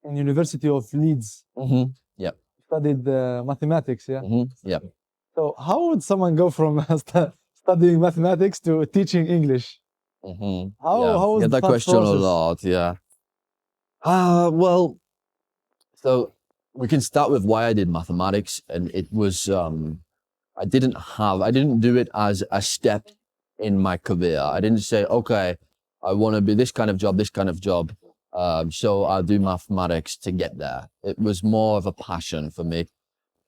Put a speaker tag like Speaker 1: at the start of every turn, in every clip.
Speaker 1: in University of Leeds.
Speaker 2: Yeah.
Speaker 1: Studied mathematics, yeah?
Speaker 2: Yeah.
Speaker 1: So how would someone go from studying mathematics to teaching English?
Speaker 2: Yeah.
Speaker 1: How was
Speaker 2: Get
Speaker 1: that
Speaker 2: that question a
Speaker 1: process?
Speaker 2: lot. Yeah. Well, so we can start with why I did mathematics, and it was I didn't do it as a step in my career. I didn't say, okay, I want to be this kind of job, so I'll do mathematics to get there. It was more of a passion for me.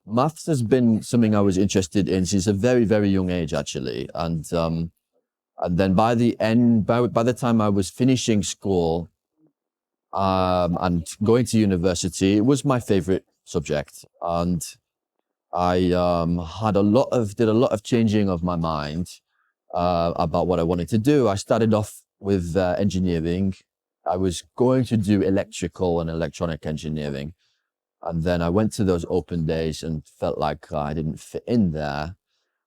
Speaker 2: Maths has been something I was interested in since a very, very young age, actually. And then by the time I was finishing school and going to university, it was my favorite subject. And I did a lot of changing of my mind about what I wanted to do. I started off with engineering. I was going to do electrical and electronic engineering. And then I went to those open days and felt like I didn't fit in there,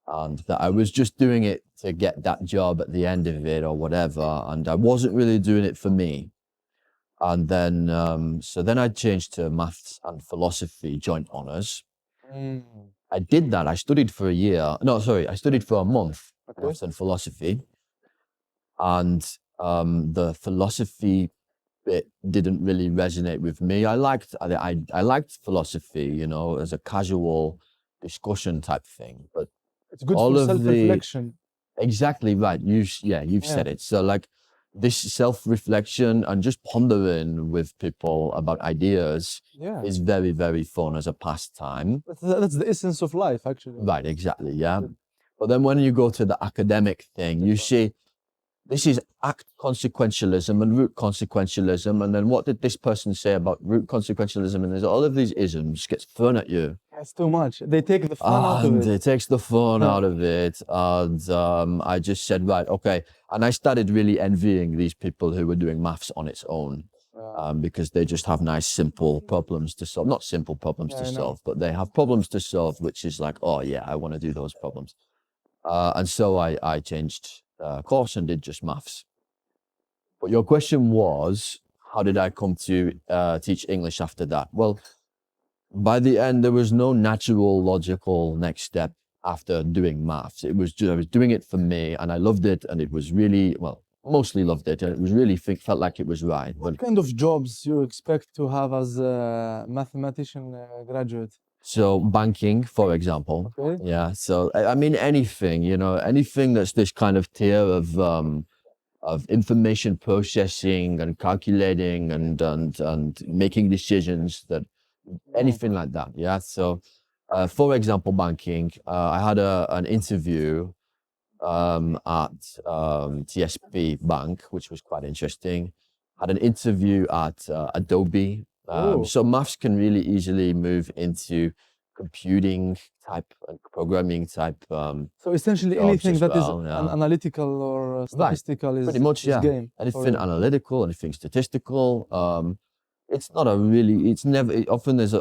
Speaker 2: and that I was just doing it to get that job at the end of it or whatever. And I wasn't really doing it for me. And then, so then I changed to maths and philosophy joint honors. I did that. I studied for a year. No, sorry, I studied for a month,
Speaker 1: Okay.
Speaker 2: maths and philosophy. And the philosophy bit didn't really resonate with me. I liked philosophy, you know, as a casual discussion type thing. But
Speaker 1: It's good
Speaker 2: all
Speaker 1: for
Speaker 2: of the
Speaker 1: self-reflection.
Speaker 2: exactly right. You've said it. So like this self-reflection and just pondering with people about ideas
Speaker 1: Yeah.
Speaker 2: is very, very fun as a pastime.
Speaker 1: That's the essence of life, actually.
Speaker 2: Right, exactly, yeah.
Speaker 1: Good.
Speaker 2: But then when you go to the academic thing, you see this is act consequentialism and root consequentialism. And then what did this person say about root consequentialism? And there's all of these isms gets thrown at you.
Speaker 1: It's too much. They take the fun out of
Speaker 2: And
Speaker 1: it.
Speaker 2: it takes the fun out of it. And I just said, right, okay. And I started really envying these people who were doing maths on its own. Because they just have nice, simple problems to solve. Not simple problems to solve, but they have problems to solve, which is like, oh yeah, I want to do those problems. And so I changed course and did just maths. But your question was, how did I come to teach English after that? Well, by the end, there was no natural, logical next step after doing maths. It was just, I was doing it for me and I loved it, and it was really, well, mostly loved it, and it was really felt like it was right.
Speaker 1: What kind of jobs you expect to have as a mathematician graduate?
Speaker 2: So banking, for example.
Speaker 1: Okay.
Speaker 2: Yeah. So I mean anything, you know, anything that's this kind of tier of information processing and calculating and making decisions, that anything like that. Yeah. So for example, banking. I had an interview at TSB Bank, which was quite interesting. Had an interview at Adobe. So maths can really easily move into computing type and programming type.
Speaker 1: So essentially
Speaker 2: jobs
Speaker 1: anything
Speaker 2: as
Speaker 1: that is
Speaker 2: well, yeah.
Speaker 1: analytical or statistical is
Speaker 2: Pretty much, yeah.
Speaker 1: game.
Speaker 2: Anything analytical, anything statistical. It's not a really. It's never. Often there's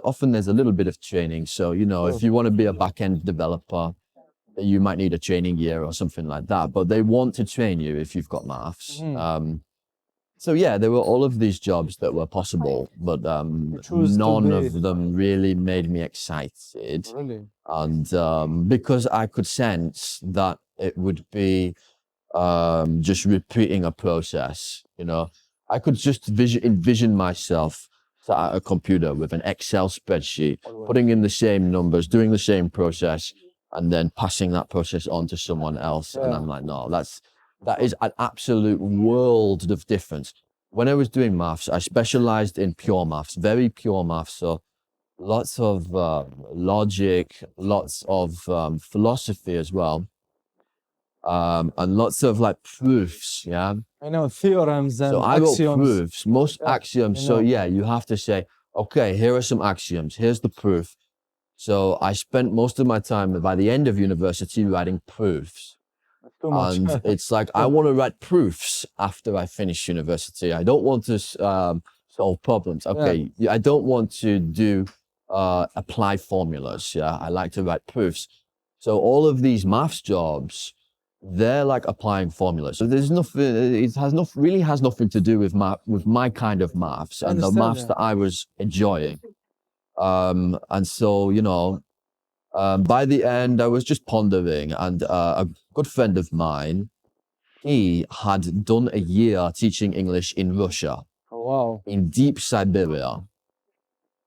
Speaker 2: a little bit of training. So you know, if you want to be a back-end developer, you might need a training year or something like that. But they want to train you if you've got maths. So yeah, there were all of these jobs that were possible, but none of them really made me excited.
Speaker 1: Really?
Speaker 2: And because I could sense that it would be just repeating a process, you know, I could just envision myself sat at a computer with an Excel spreadsheet, putting in the same numbers, doing the same process, and then passing that process on to someone else. And I'm like, no, that is an absolute world of difference. When I was doing maths, I specialized in pure maths, very pure maths. So lots of logic, lots of philosophy as well, and lots of like proofs. Yeah.
Speaker 1: I know theorems and
Speaker 2: So I wrote
Speaker 1: axioms.
Speaker 2: proofs, most axioms. So yeah, you have to say, okay, here are some axioms. Here's the proof. So I spent most of my time by the end of university writing proofs.
Speaker 1: Too much.
Speaker 2: And it's like, I want to write proofs after I finish university. I don't want to solve problems. Okay, I don't want to do apply formulas. Yeah, I like to write proofs. So all of these maths jobs they're like applying formulas. So there's nothing, it really has nothing to do with my kind of maths
Speaker 1: I
Speaker 2: and the
Speaker 1: understand
Speaker 2: maths
Speaker 1: that.
Speaker 2: that I was enjoying. And so, by the end, I was just pondering, and a good friend of mine, he had done a year teaching English in Russia,
Speaker 1: Oh, wow.
Speaker 2: in deep Siberia.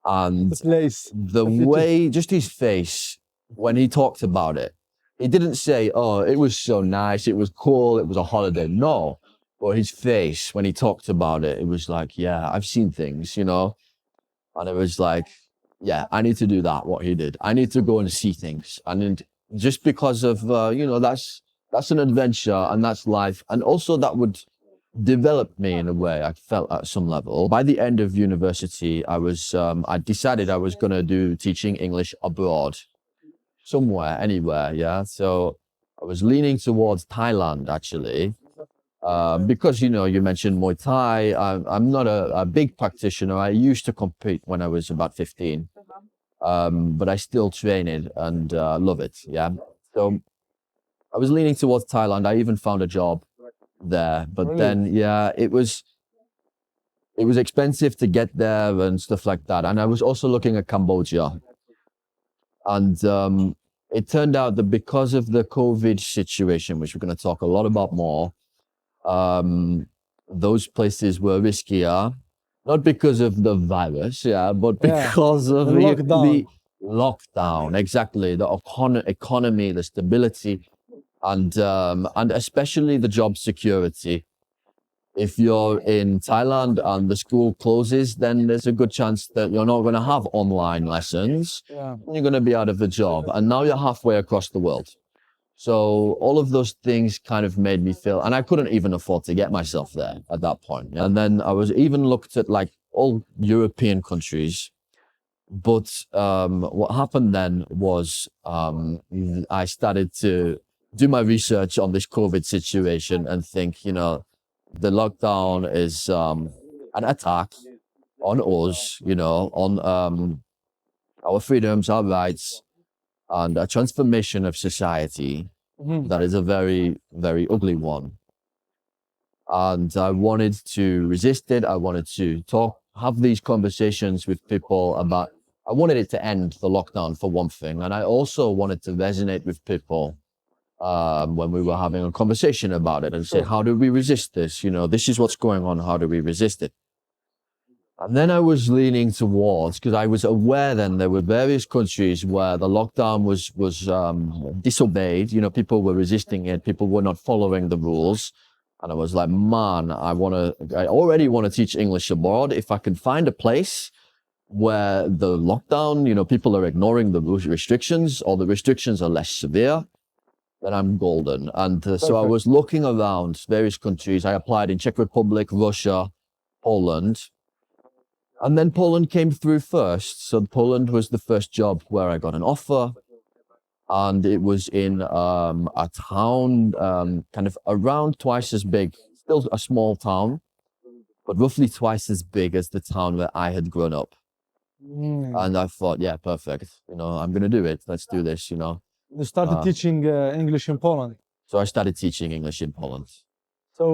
Speaker 2: And
Speaker 1: The place.
Speaker 2: the
Speaker 1: future.
Speaker 2: way, just his face, when he talked about it, he didn't say, oh, it was so nice, it was cool, it was a holiday. No. But his face, when he talked about it, it was like, yeah, I've seen things, And it was like, yeah, I need to do that, what he did. I need to go and see things. And just because of, that's an adventure and that's life. And also that would develop me in a way, I felt at some level. By the end of university, I decided I was going to do teaching English abroad, somewhere, anywhere. Yeah. So I was leaning towards Thailand, actually. Because you mentioned Muay Thai. I'm not a big practitioner. I used to compete when I was about 15, but I still train it and love it. Yeah, so I was leaning towards Thailand. I even found a job there, but
Speaker 1: Really?
Speaker 2: then it was expensive to get there and stuff like that. And I was also looking at Cambodia, and it turned out that because of the COVID situation, which we're going to talk a lot about more. Those places were riskier, not because of the virus, but
Speaker 1: Yeah,
Speaker 2: because of
Speaker 1: the
Speaker 2: the
Speaker 1: lockdown.
Speaker 2: lockdown. Exactly, the economy, the stability, and especially the job security. If you're in Thailand and the school closes, then there's a good chance that you're not going to have online lessons.
Speaker 1: Yeah.
Speaker 2: You're going to be out of a job, and now you're halfway across the world. So all of those things kind of made me feel, and I couldn't even afford to get myself there at that point. And then I was even looked at like all European countries. But what happened then was I started to do my research on this COVID situation and think, the lockdown is an attack on us, on our freedoms, our rights, and a transformation of society
Speaker 1: Mhm.
Speaker 2: that is a very, very ugly one. And I wanted to resist it. I wanted to have these conversations with people about, I wanted it to end the lockdown for one thing. And I also wanted to resonate with people when we were having a conversation about it and say,
Speaker 1: Sure.
Speaker 2: how do we resist this? This is what's going on. How do we resist it? And then I was leaning towards, because I was aware then there were various countries where the lockdown was disobeyed. People were resisting it. People were not following the rules. And I was like, man, I already want to teach English abroad. If I can find a place where the lockdown, people are ignoring the restrictions or the restrictions are less severe, then I'm golden. And so I
Speaker 1: Perfect.
Speaker 2: was looking around various countries. I applied in Czech Republic, Russia, Poland. And then Poland came through first. So Poland was the first job where I got an offer. And it was in a town kind of around twice as big, still a small town, but roughly twice as big as the town where I had grown up.
Speaker 1: Mm.
Speaker 2: And I thought, yeah, perfect. I'm going to do it. Let's do this,
Speaker 1: You started
Speaker 2: Uh,
Speaker 1: teaching English in Poland.
Speaker 2: So I started teaching English in Poland.
Speaker 1: So